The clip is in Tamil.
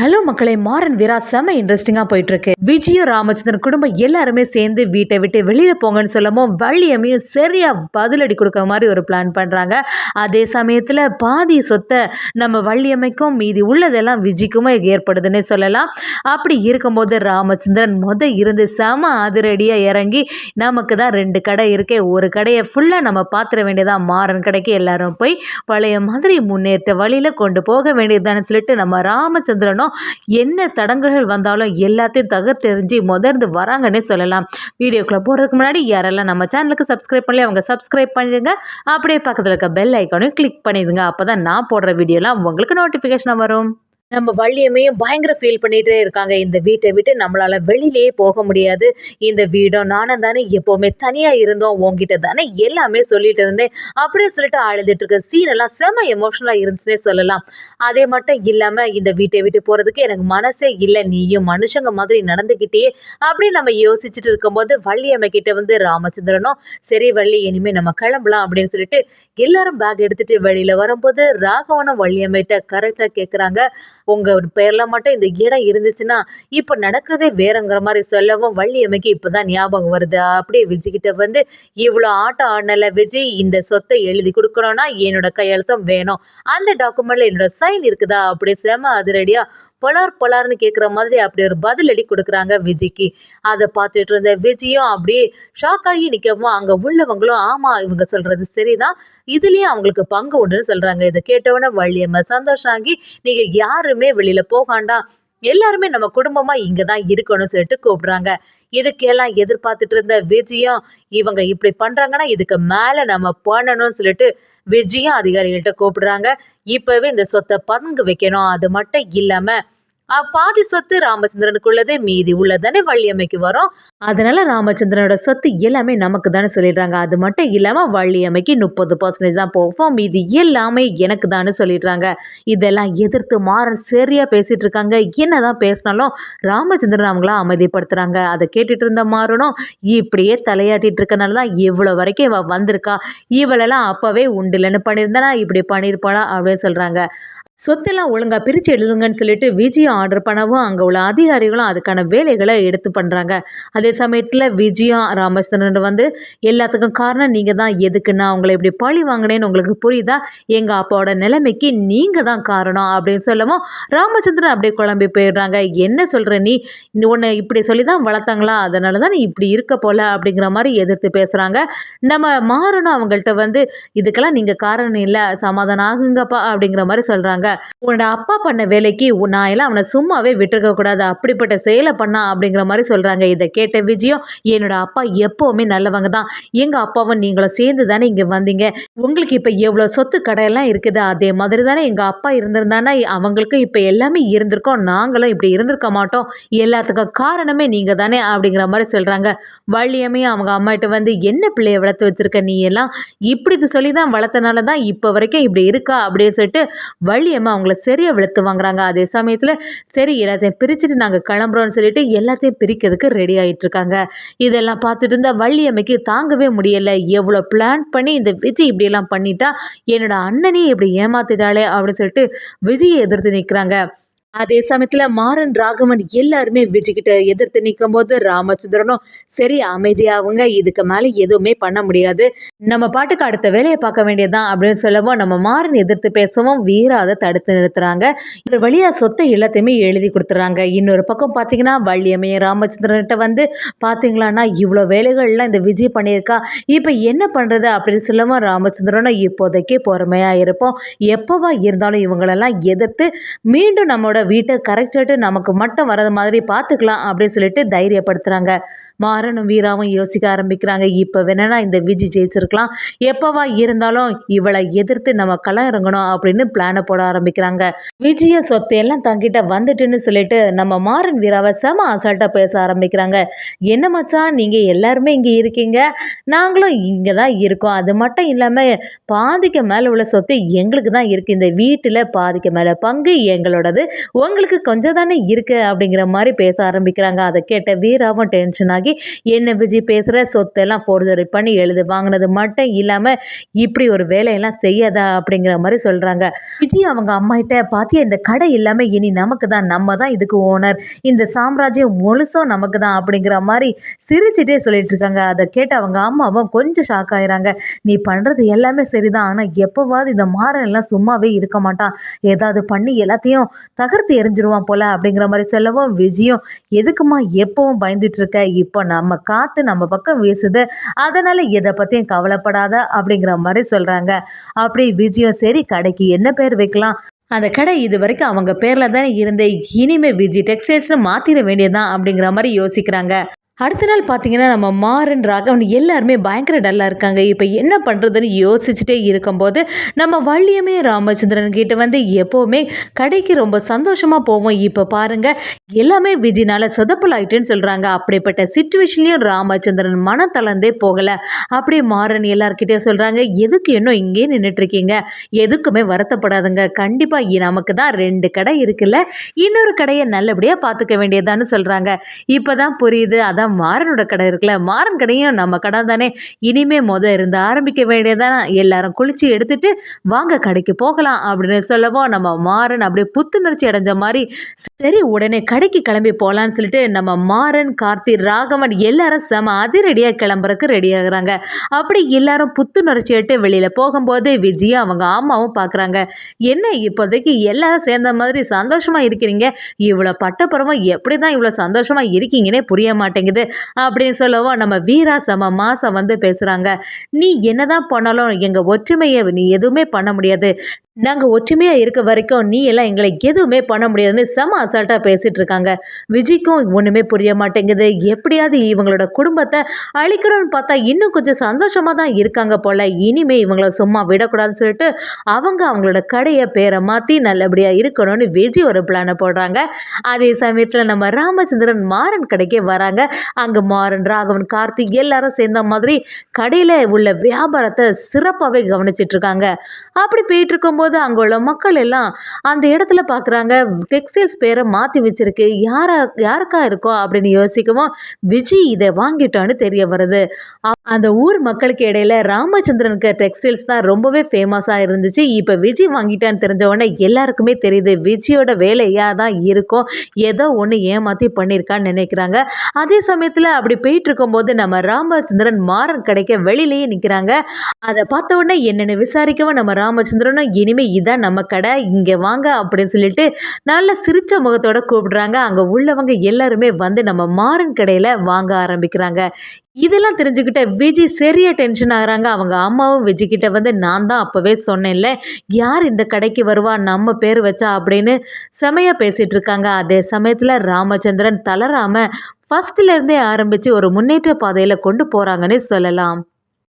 ஹலோ மக்களே, மாறன் வீரா செம இன்ட்ரெஸ்டிங்காக போயிட்டு இருக்கு. விஜயும் ராமச்சந்திரன் குடும்பம் எல்லாருமே சேர்ந்து வீட்டை விட்டு வெளியில போங்கன்னு சொல்லவும் வள்ளியம்மையும் சரியா பதிலடி கொடுக்க மாதிரி ஒரு பிளான் பண்றாங்க. அதே சமயத்துல பாதி சொத்தை நம்ம வள்ளியம்மைக்கும் மீதி உள்ளதெல்லாம் விஜய்க்குமே ஏற்படுதுன்னே சொல்லலாம். அப்படி இருக்கும்போது ராமச்சந்திரன் இருந்து செம அதிரடியா இறங்கி நமக்கு தான் 2 கடை இருக்கே, ஒரு கடையை ஃபுல்லா நம்ம பாத்திர வேண்டியதான், மாறன் கடைக்கு எல்லாரும் போய் பழைய மாதிரி முன்னேற்ற வழியில கொண்டு போக வேண்டியதுதான்னு சொல்லிட்டு நம்ம ராமச்சந்திரனும் என்ன தடங்கல்கள் வந்தாலும் எல்லாத்தையும் தகர்த்தெறிஞ்சு முதர்ந்து வராங்கன்னே சொல்லலாம். வீடியோக்குள்ள போறதுக்கு முன்னாடி யாரெல்லாம் நம்ம சேனலுக்கு சப்ஸ்கிரைப் பண்ணல அவங்க சப்ஸ்கிரைப் பண்ணிடுங்க. அப்படியே பக்கத்தில் இருக்க பெல் ஐக்கானையும் கிளிக் பண்ணிடுங்க. அப்பதான் நான் போடுற வீடியோலாம் உங்களுக்கு நோட்டிஃபிகேஷன் வரும். நம்ம வள்ளியம்மையும் பயங்கர ஃபீல் பண்ணிகிட்டே இருக்காங்க. இந்த வீட்டை விட்டு நம்மளால் வெளியிலேயே போக முடியாது, இந்த வீடும் நானும் தானே எப்போவுமே தனியாக இருந்தோம், உங்ககிட்ட தானே எல்லாமே சொல்லிட்டு இருந்தேன் அப்படின்னு சொல்லிட்டு அழுதுட்டு இருக்க சீனெல்லாம் செம எமோஷனலாக இருந்துச்சுன்னே சொல்லலாம். அதே மட்டும் இல்லாமல் இந்த வீட்டை விட்டு போகிறதுக்கு எனக்கு மனசே இல்லை, நீயும் மனுஷங்க மாதிரி நடந்துக்கிட்டே அப்படின்னு நம்ம யோசிச்சுட்டு இருக்கும்போது வள்ளியம்மை கிட்ட ராமச்சந்திரனும் சரி வள்ளி இனிமேல் நம்ம கிளம்பலாம் அப்படின்னு சொல்லிட்டு எல்லாரும் பேக் எடுத்துட்டு வெளியில வரும்போது ராகவனும் வள்ளியம்மைகிட்ட கரெக்டாக கேட்குறாங்க, உங்க பேர்ல மட்டும் இந்த இடம் இருந்துச்சுன்னா இப்ப நடக்கிறதே வேறங்கிற மாதிரி சொல்லவும் வள்ளியம்மைக்கு இப்பதான் ஞாபகம் வருது. அப்படியே விஜய் கிட்ட இவ்வளவு ஆட்டம் ஆடல விஜய், இந்த சொத்தை எழுதி கொடுக்கணும்னா என்னோட கையெழுத்தம் வேணும், அந்த டாக்குமெண்ட்ல என்னோட சைன் இருக்குதா அப்படி செம அதிரடியா பொலார்னு கேட்குற மாதிரி அப்படி ஒரு பதிலடி கொடுக்குறாங்க விஜய்க்கு. அதை பார்த்துட்டு இருந்த விஜயும் அப்படியே ஷாக் ஆகி நிற்கவும் அங்கே உள்ளவங்களும் ஆமா இவங்க சொல்றது சரிதான், இதுலயும் அவங்களுக்கு பங்கு உண்டுன்னு சொல்றாங்க. இதை கேட்டவொடனே வள்ளியம்மை சந்தோஷம் ஆகி நீங்க யாருமே வெளியில போகாண்டா, எல்லாருமே நம்ம குடும்பமா இங்கதான் இருக்கணும்னு சொல்லிட்டு கூப்பிடுறாங்க. இதுக்கெல்லாம் எதிர்பார்த்துட்டு இருந்த விஜயம் இவங்க இப்படி பண்றாங்கன்னா இதுக்கு மேல நம்ம பண்ணணும்னு சொல்லிட்டு விஜயம் அதிகாரிகள்கிட்ட கூப்பிடுறாங்க. இப்பவே இந்த சொத்தை பங்கு வைக்கணும், அது மட்டும் இல்லாம பாதி சொத்து ராமச்சந்திரனுக்குள்ளது, மீதி உள்ளதானே வள்ளியம்மைக்கு வரும், அதனால ராமச்சந்திரனோட சொத்து எல்லாமே நமக்கு தானே சொல்லிடுறாங்க. அது மட்டும் இல்லாம வள்ளியம்மைக்கு 30% தான் போகும், மீதி எல்லாமே எனக்கு தானே சொல்லிடுறாங்க. இதெல்லாம் எதிர்த்து மாறன் சரியா பேசிட்டு இருக்காங்க. என்னதான் பேசினாலும் ராமச்சந்திரன் அவங்கள அமைதிப்படுத்துறாங்க. அதை கேட்டுட்டு இருந்த மாறனும் இப்படியே தலையாட்டிட்டு இருக்கனாலதான் இவ்வளவு வரைக்கும் இவ வந்திருக்கா, இவளெல்லாம் அப்பவே உண்டுலன்னு பண்ணியிருந்தானா இப்படி பண்ணியிருப்பாளா அப்படின்னு சொல்றாங்க. சொத்தெல்லாம் ஒழுங்கா பிரித்து எழுதுங்கன்னு சொல்லிட்டு விஜயம் ஆர்டர் பண்ணவும் அங்கே உள்ள அதிகாரிகளும் அதுக்கான வேலைகளை எடுத்து பண்ணுறாங்க. அதே சமயத்தில் விஜயம் ராமச்சந்திரன் எல்லாத்துக்கும் காரணம் நீங்கள் தான், எதுக்குன்னா உங்களை இப்படி பழி வாங்கினேன்னு உங்களுக்கு புரியுதா, எங்கள் அப்பாவோட நிலைமைக்கு நீங்கள் தான் காரணம் அப்படின்னு சொல்லவும் ராமச்சந்திரன் அப்படியே குழம்பி போயிடுறாங்க. என்ன சொல்கிற நீ, உன்னை இப்படி சொல்லி தான் வளர்த்தாங்களா, அதனால தான் நீ இப்படி இருக்க போல அப்படிங்கிற மாதிரி எதிர்த்து பேசுகிறாங்க. நம்ம மாறணும் அவங்கள்ட்ட இதுக்கெல்லாம் நீங்கள் காரணம் இல்லை, சமாதானம் ஆகுங்கப்பா அப்படிங்கிற மாதிரி சொல்கிறாங்க. உன்னோட அப்பா பண்ண வேலைக்கு நான் எல்லாம் அவனை சும்மாவே விட்டுருக்க கூடாது, அப்படிப்பட்ட செயலை பண்ணா அப்படிங்கிற மாதிரி சொல்றாங்க. இதை கேட்ட விஜயம் என்னோட அப்பா எப்பவுமே நல்லவங்க தான், எங்க அப்பாவும் நீங்களும் சேர்ந்து தானே இங்க வந்தீங்க, உங்களுக்கு இப்ப எவ்வளவு சொத்து கடையெல்லாம் இருக்குது, அதே மாதிரி தானே எங்க அப்பா இருந்திருந்தானா அவங்களுக்கு இப்ப எல்லாமே இருந்திருக்கோம், நாங்களும் இப்படி இருந்திருக்க மாட்டோம், எல்லாத்துக்கும் காரணமே நீங்க தானே அப்படிங்கிற மாதிரி சொல்றாங்க. வள்ளியம்மையும் அவங்க அம்மாட்ட என்ன பிள்ளைய வளர்த்து வச்சிருக்க, நீ எல்லாம் இப்படி சொல்லி தான் வளர்த்தனால தான் இப்போ வரைக்கும் இப்படி இருக்கா அப்படின்னு சொல்லிட்டு வள்ளியம்மா அவங்கள சரியா வெளுத்து வாங்குறாங்க. அதே சமயத்தில் சரி எல்லாத்தையும் பிரிச்சுட்டு நாங்கள் கிளம்புறோம்னு சொல்லிட்டு எல்லாத்தையும் பிரிக்கிறதுக்கு ரெடி ஆகிட்டு இருக்காங்க. இதெல்லாம் பார்த்துட்டு இருந்தா வள்ளியம்மைக்கு தாங்கவே முடியலை. எவ்வளோ பிளான் பண்ணி இந்த விஜய் இப்படியெல்லாம் பண்ணிட்டா, என்னோட அண்ணனையும் இப்படி ஏமாத்திட்டாளே அப்படின்னு சொல்லிட்டு விஜயை எதிர்த்து நிற்கிறாங்க. அதே சமயத்துல மாறன் ராகவன் எல்லாருமே விஜய்கிட்ட எதிர்த்து நிற்கும் போது ராமச்சந்திரனும் சரி அமைதியாகுங்க, இதுக்கு மேல எதுவுமே பண்ண முடியாது, நம்ம பாட்டுக்கு அடுத்த வேலையை பார்க்க வேண்டியதுதான் அப்படின்னு சொல்லவும் நம்ம மாறன் எதிர்த்து பேசவும் வீரா அதை தடுத்து நிறுத்துறாங்க. இந்த வழியா சொத்தை எல்லாத்தையுமே எழுதி கொடுத்துறாங்க. இன்னொரு பக்கம் பார்த்தீங்கன்னா வள்ளியம்மையும் ராமச்சந்திரன்கிட்ட பார்த்தீங்களான்னா இவ்வளோ வேலைகள்லாம் இந்த விஜய் பண்ணியிருக்கா, இப்போ என்ன பண்ணுறது அப்படின்னு சொல்லவும் ராமச்சந்திரனும் இப்போதைக்கு பொறுமையாக இருப்போம், எப்போவா இருந்தாலும் இவங்களெல்லாம் எதிர்த்து மீண்டும் நம்மளோட வீட்டை கரெக்டாட்டு நமக்கு மட்டும் வரது மாதிரி பார்த்துக்கலாம் அப்படின்னு சொல்லிட்டு தைரியப்படுத்துகிறாங்க. மாறனும் வீராவும் யோசிக்க ஆரம்பிக்கிறாங்க. இப்போ வேணா இந்த விஜய் ஜெயிச்சிருக்கலாம், எப்போவா இருந்தாலும் இவளை எதிர்த்து நம்ம களம் இறங்கணும் அப்படின்னு பிளானை போட ஆரம்பிக்கிறாங்க. விஜய சொத்து எல்லாம் தங்கிட்ட வந்துட்டுன்னு சொல்லிட்டு நம்ம மாறன் வீராவை செம அசால்ட்டாக பேச ஆரம்பிக்கிறாங்க. என்ன மச்சான் நீங்கள் எல்லாருமே இங்கே இருக்கீங்க, நாங்களும் இங்கே தான் இருக்கோம், அது மட்டும் இல்லாமல் பாதிக்கு மேலே உள்ள சொத்து எங்களுக்கு தான் இருக்குது, இந்த வீட்டில் பாதிக்கு மேலே பங்கு எங்களோடது, உங்களுக்கு கொஞ்சம் தானே இருக்கு அப்படிங்கிற மாதிரி பேச ஆரம்பிக்கிறாங்க. அதை கேட்ட வீராவும் டென்ஷன் ஆகி, என்ன விஜய் பேசுகிற, சொத்தெல்லாம் ஃபோர்ஜரி பண்ணி எழுது வாங்கினது மட்டும் இல்லாமல் இப்படி ஒரு வேலையெல்லாம் செய்யாதா அப்படிங்கிற மாதிரி சொல்கிறாங்க. விஜய் அவங்க அம்மாகிட்ட, பாத்தியா இந்த கடை இல்லாமல் இனி நமக்கு தான், நம்ம தான் இதுக்கு ஓனர், இந்த சாம்ராஜ்யம் முழுசும் நமக்கு தான் அப்படிங்கிற மாதிரி சிரிச்சுட்டே சொல்லிட்டு இருக்காங்க. அதை கேட்டு அவங்க அம்மாவும் கொஞ்சம் ஷாக் ஆயிறாங்க. நீ பண்ணுறது எல்லாமே சரிதான், ஆனால் எப்போவாது இந்த மாறன் எல்லாம் சும்மாவே இருக்க மாட்டான், ஏதாவது பண்ணி எல்லாத்தையும் தகர்த்து எரிஞ்சிருவான் போல அப்படிங்கிற மாதிரி சொல்லவும், விஜயும் எதுக்குமா எப்பவும் பயந்துட்டு இருக்க, இப்போ நம்ம காத்து நம்ம பக்கம் வீசுது, அதனால எதை பற்றியும் கவலைப்படாத அப்படிங்கிற மாதிரி சொல்கிறாங்க. அப்படி விஜயும் சரி கடைக்கு என்ன பேர் வைக்கலாம், அந்த கடை இது வரைக்கும் அவங்க பேரில் தானே இருந்து, இனிமே விஜய் டெக்ஸ்டைல்ஸ்னு மாற்றிட வேண்டியதுதான் அப்படிங்கிற மாதிரி யோசிக்கிறாங்க. அடுத்த நாள் பார்த்தீங்கன்னா, நம்ம மாறன், ராகவன் எல்லாருமே பயங்கர டல்லாக இருக்காங்க. இப்போ என்ன பண்ணுறதுன்னு யோசிச்சுட்டே இருக்கும்போது, நம்ம வள்ளியம்மே ராமச்சந்திரன் கிட்ட வந்து எப்போவுமே கடைக்கு ரொம்ப சந்தோஷமாக போவோம், இப்போ பாருங்கள் எல்லாமே விஜய்னால சொதப்பல் ஆயிட்டுன்னு சொல்கிறாங்க. அப்படிப்பட்ட சுச்சுவேஷன்லேயும் ராமச்சந்திரன் மனம் தளர்ந்தே போகலை. அப்படியே மாறன் எல்லார்கிட்டையும் சொல்கிறாங்க, எதுக்கு இன்னும் இங்கேயே நின்றுட்டுருக்கீங்க, எதுக்குமே வருத்தப்படாதுங்க, கண்டிப்பாக நமக்கு தான் 2 கடை இருக்குல்ல, இன்னொரு கடையை நல்லபடியாக பார்த்துக்க வேண்டியதான்னு சொல்கிறாங்க. இப்போ தான் புரியுது, அதான் மாறனோட கடை இருக்குல்ல, மாறன் கடையும் நம்ம கடை தானே, இனிமே இருந்து ஆரம்பிக்க வேண்டியதான, எல்லாரும் குளிச்சு எடுத்துட்டு வாங்க கடைக்கு போகலாம் அப்படின்னு சொல்லவும், நம்ம மாறன் அப்படியே புத்துணர்ச்சி அடைஞ்ச மாதிரி சரி உடனே கடைக்கு கிளம்பி போகலான்னு சொல்லிட்டு நம்ம மாறன், கார்த்தி, ராகவன் எல்லாரும் செம அதிரடியாக கிளம்புறதுக்கு ரெடி ஆகுறாங்க. அப்படி எல்லாரும் புத்துணர்ச்சி எடுத்து வெளியில் போகும்போது விஜயா அவங்க அம்மாவும் பார்க்குறாங்க. என்ன இப்போதைக்கு எல்லாரும் சேர்ந்த மாதிரி சந்தோஷமாக இருக்கிறீங்க, இவ்வளோ பட்டப்புறமா எப்படி தான் இவ்வளோ சந்தோஷமாக இருக்கீங்கன்னே புரிய மாட்டேங்குது அப்படின்னு சொல்லவும், நம்ம வீரா செம மாசம் வந்து பேசுறாங்க. நீ என்னதான் பண்ணாலும் எங்க ஒற்றுமையை நீ எதுவுமே பண்ண முடியாது, நாங்கள் ஒற்றுமையாக இருக்க வரைக்கும் நீ எல்லாம் எங்களை எதுவுமே பண்ண முடியாதுன்னு செம அசால்ட்டாக பேசிகிட்டு இருக்காங்க. விஜய்க்கும் ஒன்றுமே புரிய மாட்டேங்குது, எப்படியாவது இவங்களோட குடும்பத்தை அழிக்கணும்னு பார்த்தா இன்னும் கொஞ்சம் சந்தோஷமாக தான் இருக்காங்க போல், இனிமேல் இவங்கள சும்மா விடக்கூடாதுன்னு சொல்லிட்டு அவங்களோட கடையை பேரை மாற்றி நல்லபடியாக இருக்கணும்னு விஜய் ஒரு பிளானை போடுறாங்க. அதே சமயத்தில் நம்ம ராமச்சந்திரன் மாறன் கடைக்கே வராங்க. அங்கே மாறன், ராகவன், கார்த்திக் எல்லாரும் சேர்ந்த மாதிரி கடையில் உள்ள வியாபாரத்தை சிறப்பாகவே கவனிச்சிட்ருக்காங்க. அப்படி போயிட்டு இருக்கும்போது அங்கே உள்ள மக்கள் எல்லாம் அந்த இடத்துல பார்க்குறாங்க, டெக்ஸ்டைல்ஸ் பேரை மாற்றி வச்சிருக்கு, யாருக்கா இருக்கோ அப்படின்னு யோசிக்கவும் விஜய் இதை வாங்கிட்டான்னு தெரிய வருது. அந்த ஊர் மக்களுக்கு இடையில ராமச்சந்திரனுக்கு டெக்ஸ்டைல்ஸ் தான் ரொம்பவே ஃபேமஸாக இருந்துச்சு. இப்போ விஜய் வாங்கிட்டான்னு தெரிஞ்ச உடனே எல்லாருக்குமே தெரியுது விஜயோட வேலையாக தான் இருக்கும், ஏதோ ஒன்று ஏமாற்றி பண்ணியிருக்கான்னு நினைக்கிறாங்க. அதே சமயத்தில் அப்படி போயிட்டு இருக்கும்போது நம்ம ராமச்சந்திரன் மாறன் கடைக்க வெளியிலேயே நிற்கிறாங்க. அதை பார்த்த உடனே என்னென்னு விசாரிக்கவும் நம்ம ராமச்சந்திரனும் இனிமேல் இதான் நம்ம கடை, இங்கே வாங்க அப்படின்னு சொல்லிட்டு நல்ல சிரிச்ச முகத்தோட கூப்பிடுறாங்க. அங்கே உள்ளவங்க எல்லாருமே வந்து நம்ம மாறன் கடையில் வாங்க ஆரம்பிக்கிறாங்க. இதெல்லாம் தெரிஞ்சுக்கிட்ட விஜய் சரியா டென்ஷன் ஆகுறாங்க. அவங்க அம்மாவும் விஜய் கிட்ட வந்து, நான் தான் அப்போவே சொன்னேன்ல, யார் இந்த கடைக்கு வருவா நம்ம பேர் வச்சா அப்படின்னு செமையாக பேசிகிட்டு இருக்காங்க. அதே சமயத்தில் ராமச்சந்திரன் தளராமல் ஃபர்ஸ்ட்லேருந்தே ஆரம்பித்து ஒரு முன்னேற்ற பாதையில் கொண்டு போகிறாங்கன்னு சொல்லலாம்.